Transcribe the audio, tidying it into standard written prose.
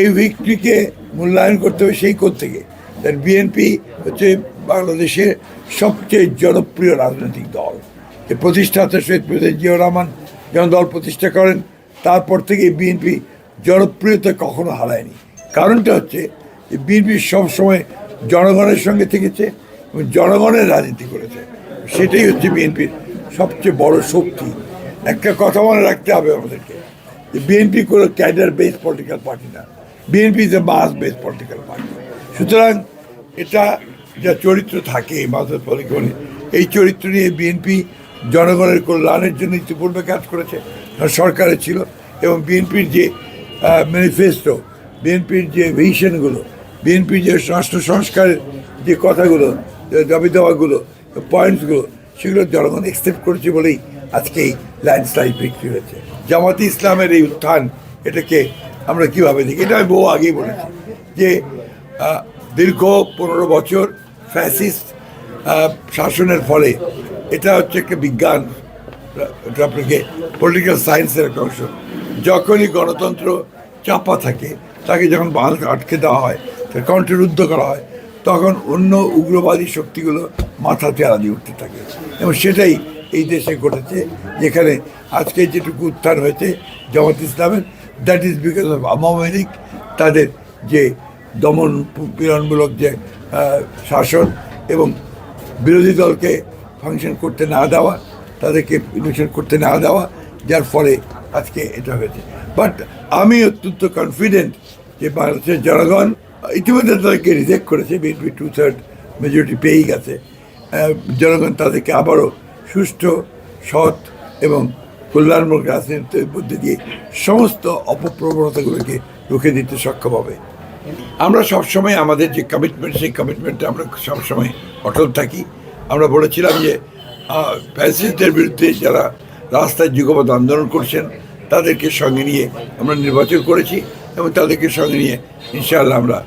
এই ভিক্টরিকে মূল্যায়ন করতে হবে সেই থেকে বিএনপি হচ্ছে বাংলাদেশের সবচেয়ে জনপ্রিয় রাজনৈতিক দল। এই প্রতিষ্ঠাতা শহীদ প্রেসিডেন্ট জিয়াউর রহমান যখন দল প্রতিষ্ঠা করেন তারপর থেকে বিএনপি জনপ্রিয়তা কখনো হারায়নি। কারণটা হচ্ছে বিএনপি সবসময় জনগণের সঙ্গে থেকেছে এবং জনগণের রাজনীতি করেছে। সেটাই হচ্ছে বিএনপির সবচেয়ে বড় শক্তি। একটা কথা মনে রাখতে হবে আমাদেরকে, যে বিএনপি কোনো ক্যাডার বেস পলিটিক্যাল পার্টি না, BNP is a mass base political party. সুতরাং এটা যা চরিত্র থাকে মাসের পলিটিক্যাল, এই চরিত্র নিয়ে বিএনপি জনগণের কল্যাণের জন্য ইতিপূর্বে কাজ করেছে, সরকারে ছিল। এবং বিএনপির যে ম্যানিফেস্টো, বিএনপির যে ভিশনগুলো, বিএনপির যে রাষ্ট্র সংস্কারের যে কথাগুলো, দাবি দেওয়াগুলো, পয়েন্টসগুলো, সেগুলো জনগণ অ্যাকসেপ্ট করেছে বলেই আজকে এই ল্যান্ডস্লাইড বিক্রি হয়েছে। জামাতে ইসলামের এই উত্থান, এটাকে আমরা কীভাবে দেখি, এটা আমি বহু আগেই বলেছি যে দীর্ঘ 15 বছর ফ্যাসিস্ট শাসনের ফলে এটা হচ্ছে একটা বিজ্ঞান, এটা আপনাকে পলিটিক্যাল সায়েন্সের একটা অংশ। যখনই গণতন্ত্র চাপা থাকে, তাকে যখন বাঁধ আটকে দেওয়া হয়, তাকে কণ্ঠরুদ্ধ করা হয়, তখন অন্য উগ্রবাদী শক্তিগুলো মাথা তেড়া দিয়ে উঠতে থাকে। এবং সেটাই এই দেশে ঘটেছে, যেখানে আজকে যেটুকু উত্থান হয়েছে জামাত ইসলামের, that is because of Awami League, তাদের যে দমন পীড়নমূলক যে শাসন এবং বিরোধী দলকে ফাংশন করতে না দেওয়া, তাদেরকে ইলেকশন করতে না দেওয়া, যার ফলে আজকে এটা হয়েছে। বাট আমি অত্যন্ত কনফিডেন্ট যে বাংলাদেশের জনগণ ইতিমধ্যে তাদেরকে রিজেক্ট করেছে, বিএনপি 2/3 মেজরিটি পেয়েই গেছে। জনগণ তাদেরকে আবারও সুষ্ঠু, সৎ এবং কল্যাণমূলক রাজনীতির মধ্যে দিয়ে সমস্ত অপপ্রবণতাগুলোকে রুখে দিতে সক্ষম হবে। আমরা সবসময় আমাদের যে কমিটমেন্ট, সেই কমিটমেন্টে আমরা সবসময় অটল থাকি। আমরা বলেছিলাম যে ফ্যাসিস্টদের বিরুদ্ধে যারা রাস্তায় যুগপৎ আন্দোলন করছেন, তাদেরকে সঙ্গে নিয়ে আমরা নির্বাচন করেছি এবং তাদেরকে সঙ্গে নিয়ে ইনশাআল্লাহ আমরা